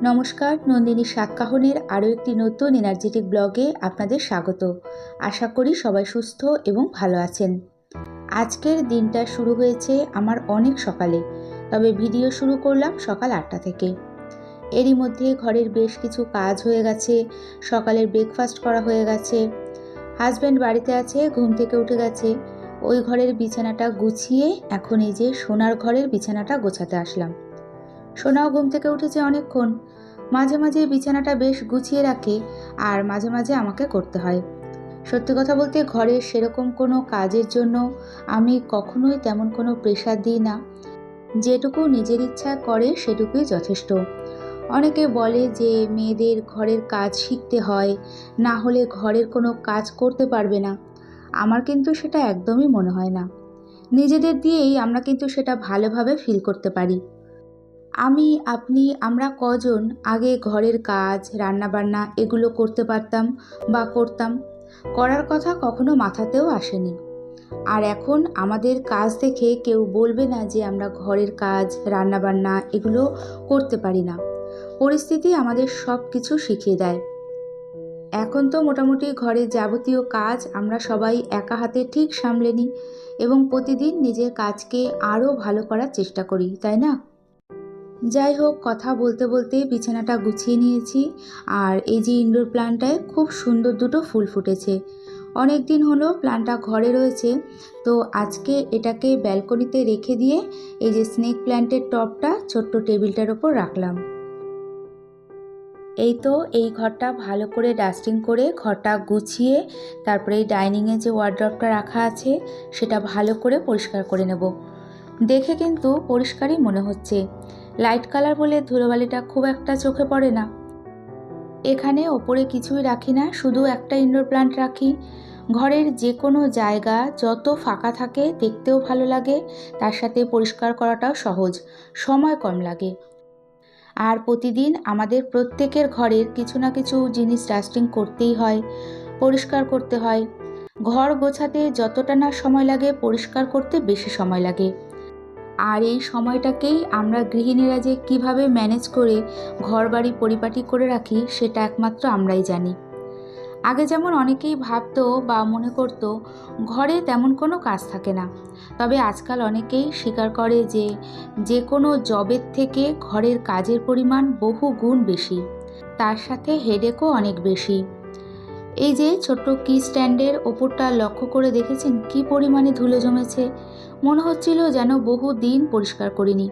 নমস্কার, নন্দিনী সাতকাহনের আরও একটি নতুন এনার্জেটিক ব্লগে আপনাদের স্বাগত। আশা করি সবাই সুস্থ এবং ভালো আছেন। আজকের দিনটা শুরু হয়েছে আমার অনেক সকালে, তবে ভিডিও শুরু করলাম সকাল 8টা থেকে। এরই মধ্যে ঘরের বেশ কিছু কাজ হয়ে গেছে, সকালের ব্রেকফাস্ট করা হয়ে গেছে। হাজব্যান্ড বাড়িতে আছে, ঘুম থেকে উঠে গেছে। ওই ঘরের বিছানাটা গুছিয়ে এখন এই যে সোনার ঘরের বিছানাটা গোছাতে আসলাম। সোনাও ঘুম থেকে উঠেছে অনেকক্ষণ। মাঝে মাঝে বিছানাটা বেশ গুছিয়ে রাখে, আর মাঝে মাঝে আমাকে করতে হয়। সত্যি কথা বলতে ঘরের সেরকম কোনো কাজের জন্য আমি কখনোই তেমন কোনো প্রেশার দিই না। যেটুকু নিজের ইচ্ছা করে সেটুকুই যথেষ্ট। অনেকে বলে যে মেয়েদের ঘরের কাজ শিখতে হয়, না হলে ঘরের কোনো কাজ করতে পারবে না। আমার কিন্তু সেটা একদমই মনে হয় না। নিজেদের দিয়েই আমরা কিন্তু সেটা ভালোভাবে ফিল করতে পারি। আমরা কজন আগে ঘরের কাজ, রান্নাবান্না এগুলো করতে পারতাম বা করতাম? করার কথা কখনো মাথাতেও আসেনি। আর এখন আমাদের কাজ দেখে কেউ বলবে না যে আমরা ঘরের কাজ, রান্নাবান্না এগুলো করতে পারি না। পরিস্থিতি আমাদের সব কিছু শিখিয়ে দেয়। এখন তো মোটামুটি ঘরের যাবতীয় কাজ আমরা সবাই একা হাতে ঠিক সামলে নিই এবং প্রতিদিন নিজের কাজকে আরও ভালো করার চেষ্টা করি, তাই না? যাই হোক, কথা বলতে বলতে বিছানাটা গুছিয়ে নিয়েছি। আর এই যে ইনডোর প্ল্যান্টটায় খুব সুন্দর দুটো ফুল ফুটেছে। অনেক দিন হলো প্ল্যান্টটা ঘরে রয়েছে, তো আজকে এটাকে ব্যালকনিতে রেখে দিয়ে এই যে স্নেক প্ল্যান্টের টবটা ছোট্ট টেবিলটার ওপর রাখলাম। এই তো এই ঘরটা ভালো করে ডাস্টিং করে ঘরটা গুছিয়ে তারপরে এই ডাইনিংয়ে যে ওয়ার্ড্রপটা রাখা আছে সেটা ভালো করে পরিষ্কার করে নেব। দেখে কিন্তু পরিষ্কারই মনে হচ্ছে। লাইট কালার বলে ধুলোবালিটা খুব একটা চোখে পড়ে না। এখানে ওপরে কিছুই রাখি না, শুধু একটা ইনডোর প্ল্যান্ট রাখি। ঘরের যে কোনো জায়গা যত ফাঁকা থাকে দেখতেও ভালো লাগে, তার সাথে পরিষ্কার করাটাও সহজ, সময় কম লাগে। আর প্রতিদিন আমাদের প্রত্যেকের ঘরের কিছু না কিছু জিনিস ডাস্টিং করতেই হয়, পরিষ্কার করতে হয়। ঘর গোছাতে যতটা না সময় লাগে পরিষ্কার করতে বেশি সময় লাগে। আর এই সময়টাকেই আমরা গৃহিণীরা যে কিভাবে ম্যানেজ করে ঘরবাড়ি পরিপাটি করে রাখি সেটা একমাত্র আমরাই জানি। আগে যেমন অনেকেই ভাবতো বা মনে করতো ঘরে তেমন কোনো কাজ থাকে না, তবে আজকাল অনেকেই স্বীকার করে যে যে কোনো জবের থেকে ঘরের কাজের পরিমাণ বহু গুণ বেশি, তার সাথে হেডেকও অনেক বেশি। এই যে ছোট্ট কি স্ট্যান্ডের ওপরটা লক্ষ্য করে দেখেছেন কি পরিমাণে ধুলো জমেছে? মনে হচ্ছিল যেন বহু দিন পরিষ্কার করিনি।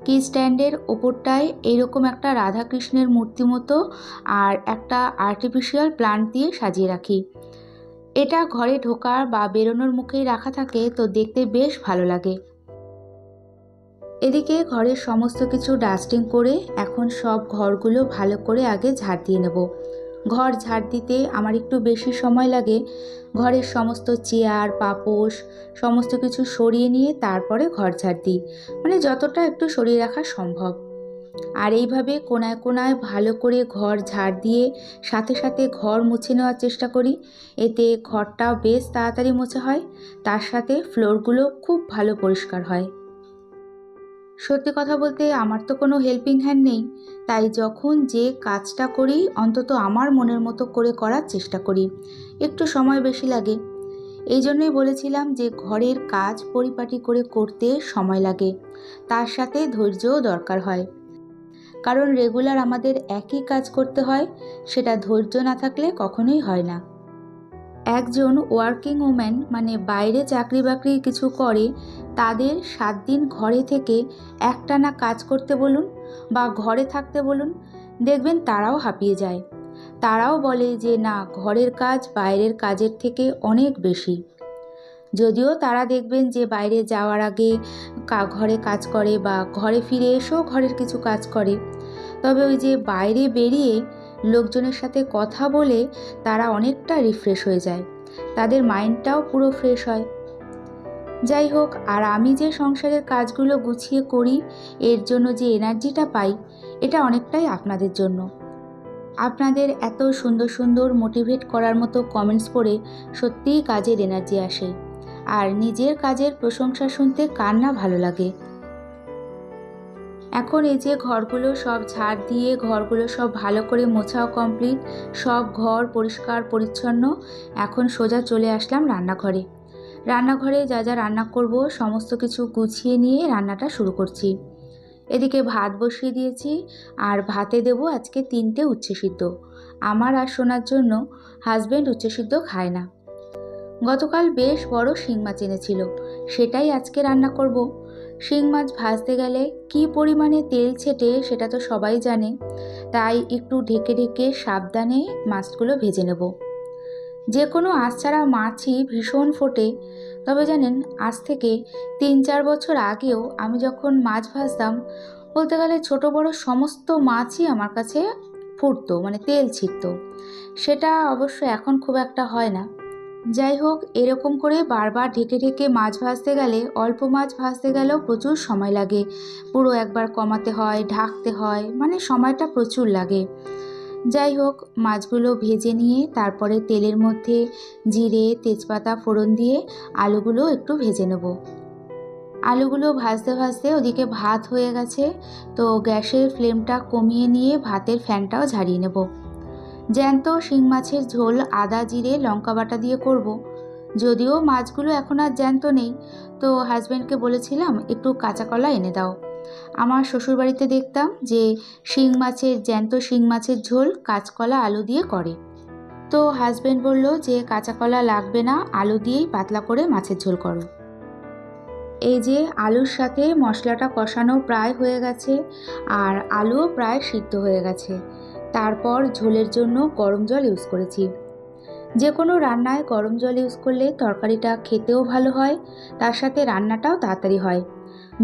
কি স্ট্যান্ডের ওপরটায় এইরকম একটা রাধাকৃষ্ণের মূর্তি মতো আর একটা আর্টিফিশিয়াল প্লান্ট দিয়ে সাজিয়ে রাখি। এটা ঘরে ঢোকার বা বেরোনোর মুখেই রাখা থাকে, তো দেখতে বেশ ভালো লাগে। এদিকে ঘরের সমস্ত কিছু ডাস্টিং করে এখন সব ঘরগুলো ভালো করে আগে ঝাড় দিয়ে নেব। ঘর ঝাড় দিতে আমার একটু বেশি সময় লাগে। ঘরের সমস্ত চেয়ার, পাপোশ সমস্ত কিছু সরিয়ে নিয়ে তারপরে ঘর ঝাড় দিই, মানে যতটা একটু সরিয়ে রাখা সম্ভব। আর এইভাবে কোনায় কোনায় ভালো করে ঘর ঝাড় দিয়ে সাথে সাথে ঘর মুছে নেওয়ার চেষ্টা করি। এতে ঘরটাও বেশ তাড়াতাড়ি মোছা হয়, তার সাথে ফ্লোরগুলো খুব ভালো পরিষ্কার হয়। সত্যি কথা বলতে আমার তো কোনো হেল্পিং হ্যান্ড নেই, তাই যখন যে কাজটা করি অন্তত আমার মনের মতো করে করার চেষ্টা করি। একটু সময় বেশি লাগে। এই জন্যই বলেছিলাম যে ঘরের কাজ পরিপাটি করে করতে সময় লাগে, তার সাথে ধৈর্যও দরকার হয়। কারণ রেগুলার আমাদের একই কাজ করতে হয়, সেটা ধৈর্য না থাকলে কখনোই হয় না। একজন ওয়ার্কিং ওম্যান মানে বাইরে চাকরি বাকরি কিছু করে, তাদের 7 দিন ঘরে থেকে একটানা কাজ করতে বলুন বা ঘরে থাকতে বলুন, দেখবেন তারাও হাঁপিয়ে যায়। তারাও বলে যে না, ঘরের কাজ বাইরের কাজের থেকে অনেক বেশি। যদিও তারা দেখবেন যে বাইরে যাওয়ার আগে ঘরে কাজ করে বা ঘরে ফিরে এসেও ঘরের কিছু কাজ করে, তবে ওই যে বাইরে বেরিয়ে লোকজনের সাথে কথা বলে তারা অনেকটা রিফ্রেশ হয়ে যায়, তাদের মাইন্ডটাও পুরো ফ্রেশ হয়। যাই হোক, আর আমি যে সংসারের কাজগুলো গুছিয়ে করি এর জন্য যে এনার্জিটা পাই, এটা অনেকটাই আপনাদের জন্য। আপনাদের এত সুন্দর সুন্দর মোটিভেট করার মতো কমেন্টস পড়ে সত্যিই কাজের এনার্জি আসে। আর নিজের কাজের প্রশংসা শুনতে কার না ভালো লাগে। এখন এই যে ঘরগুলো সব ঝাড় দিয়ে ঘরগুলো সব ভালো করে মোছাও কমপ্লিট, সব ঘর পরিষ্কার পরিচ্ছন্ন। এখন সোজা চলে আসলাম রান্নাঘরে। রান্নাঘরে যা যা রান্না করব সমস্ত কিছু গুছিয়ে নিয়ে রান্নাটা শুরু করছি। এদিকে ভাত বসিয়ে দিয়েছি, আর ভাতে দেব আজকে 3টে উচ্ছে সিদ্ধ। আমার আর সোনার জন্য। হাজব্যান্ড উচ্ছে সিদ্ধ খায় না। গতকাল বেশ বড় শিং মাছ এনেছিল, সেটাই আজকে রান্না করব। শিং মাছ ভাজতে গেলে কী পরিমাণে তেল ছেটে সেটা তো সবাই জানে, তাই একটু ঢেকে ঢেকে সাবধানে মাছগুলো ভেজে নেব। যে কোনো আঁশ ছাড়া মাছই ভীষণ ফোটে। তবে জানেন, আজ থেকে 3-4 বছর আগেও আমি যখন মাছ ভাজতাম, বলতে গেলে ছোট বড় সমস্ত মাছই আমার কাছে ফুটতো, মানে তেল ছিটতো। সেটা অবশ্য এখন খুব একটা হয় না। যাই হোক, এরকম করে বারবার ঢেকে ঢেকে মাছ ভাজতে গেলে, অল্প মাছ ভাজতে গেলেও প্রচুর সময় লাগে। পুরো একবার কমাতে হয়, ঢাকতে হয়, মানে সময়টা প্রচুর লাগে। যাই হোক, মাছগুলো ভেজে নিয়ে তারপরে তেলের মধ্যে জিরে তেজপাতা ফোড়ন দিয়ে আলুগুলো একটু ভেজে নেব। আলুগুলো ভাজতে ভাজতে ওদিকে ভাত হয়ে গেছে, তো গ্যাসের ফ্লেমটা কমিয়ে নিয়ে ভাতের ফ্যানটাও ঝাড়িয়ে নেব। জ্যান্ত শিং মাছের ঝোল আদা জিরে লঙ্কা বাটা দিয়ে করব। যদিও মাছগুলো এখন আর জ্যান্ত নেই, তো হাজব্যান্ডকে বলেছিলাম একটু কাঁচা কলা এনে দাও। আমার শ্বশুরবাড়িতে দেখতাম যে জ্যান্ত শিং মাছের ঝোল কাঁচকলা আলু দিয়ে করে। তো হাজব্যান্ড বলল যে কাঁচা কলা লাগবে না, আলু দিয়েই পাতলা করে মাছের ঝোল করো। এই যে আলুর সাথে মশলাটা কষানো প্রায় হয়ে গেছে, আর আলুও প্রায় সিদ্ধ হয়ে গেছে। তারপর ঝোলের জন্য গরম জল ইউজ করেছি। যে কোনো রান্নায় গরম জল ইউজ করলে তরকারিটা খেতেও ভালো হয়, তার সাথে রান্নাটাও তাড়াতাড়ি হয়।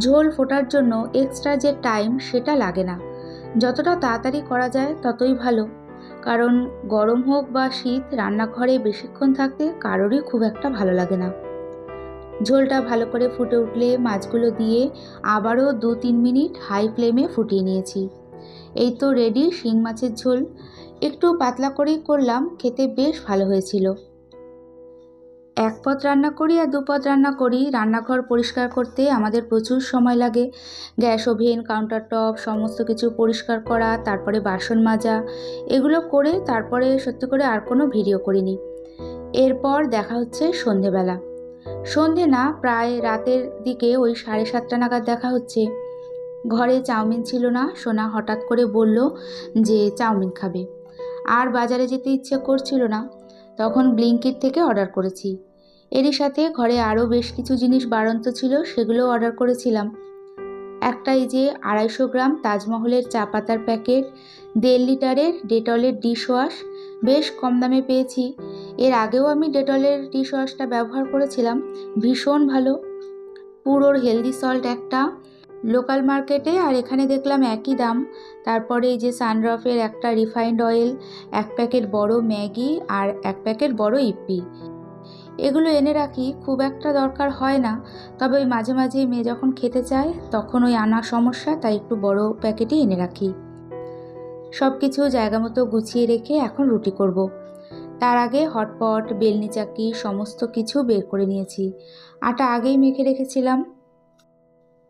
ঝোল ফোটার জন্য এক্সট্রা যে টাইম সেটা লাগে না। যতটা তাড়াতাড়ি করা যায় ততই ভালো, কারণ গরম হোক বা শীত, রান্নাঘরে বেশিক্ষণ থাকতে কারোরই খুব একটা ভালো লাগে না। ঝোলটা ভালো করে ফুটে উঠলে মাছগুলো দিয়ে আবারও 2-3 মিনিট হাই ফ্লেমে ফুটিয়ে নিয়েছি। এই তো রেডি শিং মাছের ঝোল। একটু পাতলা করেই করলাম, খেতে বেশ ভালো হয়েছিল। এক পদ রান্না করি আর 2 পদ রান্না করি। রান্নাঘর পরিষ্কার করতে আমাদের প্রচুর সময় লাগে। গ্যাস ওভেন কাউন্টার টপ সমস্ত কিছু পরিষ্কার করা, তারপরে বাসন মাজা, এগুলো করে তারপরে সত্যি করে আর কোনো ভিডিও করিনি। এরপর দেখা হচ্ছে সন্ধেবেলা। সন্ধে না, প্রায় রাতের দিকে ওই 7:30 নাগাদ দেখা হচ্ছে। ঘরে চাউমিন ছিল না, সোনা হঠাৎ করে বলল যে চাউমিন খাবে। আর বাজারে যেতে ইচ্ছে করছিল না, তখন ব্লিঙ্কিট থেকে অর্ডার করেছি। এরই সাথে ঘরে আরও বেশ কিছু জিনিস বাড়ন্ত ছিল, সেগুলো অর্ডার করেছিলাম। একটা এই যে 250 গ্রাম তাজমহলের চা পাতার প্যাকেট, 1.5 লিটারের ডেটলের ডিশ ওয়াশ, বেশ কম দামে পেয়েছি। এর আগেও আমি ডেটলের ডিশ ওয়াশটা ব্যবহার করেছিলাম, ভীষণ ভালো। পুরোর হেলদি সল্ট একটা, লোকাল মার্কেটে আর এখানে দেখলাম একই দাম। তারপরে এই যে সানড্রফের একটা রিফাইন্ড অয়েল, 1 প্যাকেট বড় ম্যাগি আর 1 প্যাকেট বড় ইপ্পি। এগুলো এনে রাখি, খুব একটা দরকার হয় না, তবে ওই মাঝে মাঝে মেয়ে যখন খেতে চায় তখন ওই আনা সমস্যা, তাই একটু বড় প্যাকেটই এনে রাখি। সব কিছু জায়গা মতো গুছিয়ে রেখে এখন রুটি করব। তার আগে হটপট বেলনি চাকি সমস্ত কিছু বের করে নিয়েছি। আটা আগেই মেখে রেখেছিলাম।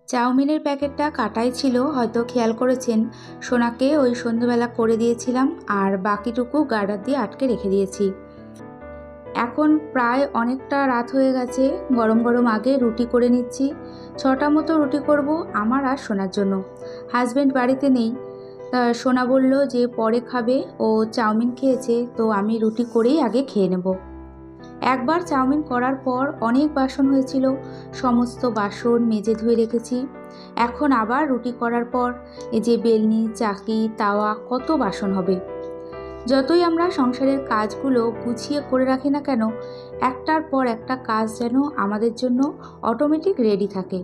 চাউমিনের প্যাকেটটা কাটাই ছিল, হয়তো খেয়াল করেছেন। সোনাকে ওই সন্ধ্যেবেলা করে দিয়েছিলাম, আর বাকিটুকু গার্ডার দিয়ে আটকে রেখে দিয়েছি। এখন প্রায় অনেকটা রাত হয়ে গেছে, গরম গরম আগে রুটি করে নিচ্ছি। 6টা মতো রুটি করব আমার আর সোনার জন্য। হাজব্যান্ড বাড়িতে নেই, তা সোনা বলল যে পরে খাবে, ও চাউমিন খেয়েছে, তো আমি রুটি করেই আগে খেয়ে নেব। একবার চাউমিন করার পর অনেক বাসন হয়েছিল, সমস্ত বাসন মেজে ধুয়ে রেখেছি। এখন আবার রুটি করার পর এই যে বেলনি চাকি তাওয়া, কত বাসন হবে। যতই আমরা সংসারের কাজগুলো গুছিয়ে করে রাখি না কেন, একটার পর একটা কাজ যেন আমাদের জন্য অটোমেটিক রেডি থাকে।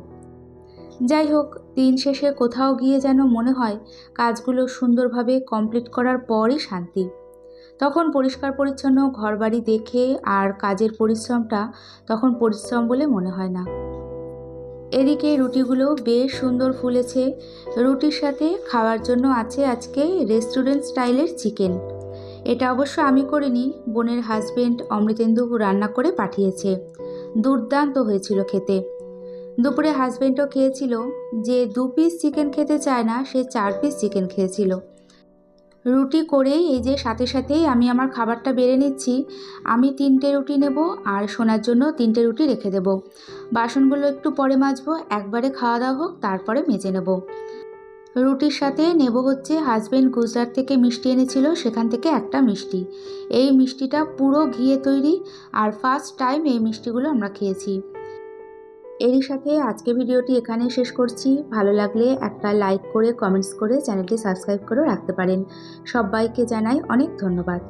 যাই হোক, দিন শেষে কোথাও গিয়ে যেন মনে হয় কাজগুলো সুন্দরভাবে কমপ্লিট করার পরই শান্তি। তখন পরিষ্কার পরিচ্ছন্ন ঘরবাড়ি দেখে আর কাজের পরিশ্রমটা তখন পরিশ্রম বলে মনে হয় না। এদিকে রুটিগুলো বেশ সুন্দর ফুলেছে। রুটির সাথে খাওয়ার জন্য আছে আজকে রেস্টুরেন্ট স্টাইলের চিকেন। এটা অবশ্য আমি করিনি, বোনের হাজবেন্ড অমৃতেন্দু রান্না করে পাঠিয়েছে। দুর্দান্ত হয়েছিল খেতে। দুপুরে হাজব্যান্ডও খেয়েছিল, যে 2 পিস চিকেন খেতে চায় না সে 4 পিস চিকেন খেয়েছিল। রুটি করেই এই যে সাথে সাথেই আমি আমার খাবারটা বেড়ে নিচ্ছি। আমি 3টে রুটি নেব আর সোনার জন্য 3টে রুটি রেখে দেব। বাসনগুলো একটু পরে মাজবো, একবারে খাওয়া দাওয়া হোক তারপরে মেজে নেব। রুটির সাথে নেব হচ্ছে হাজব্যান্ড গুজরাট থেকে মিষ্টি এনেছিল, সেখান থেকে একটা মিষ্টি। এই মিষ্টিটা পুরো ঘিয়ে তৈরি আর ফার্স্ট টাইম এই মিষ্টিগুলো আমরা খেয়েছি। এরই সাথে আজকে ভিডিওটি এখানেই শেষ করছি। ভালো লাগলে একটা লাইক করে কমেন্টস করে চ্যানেলটি সাবস্ক্রাইব করে রাখতে পারেন। সবাইকে জানাই অনেক ধন্যবাদ।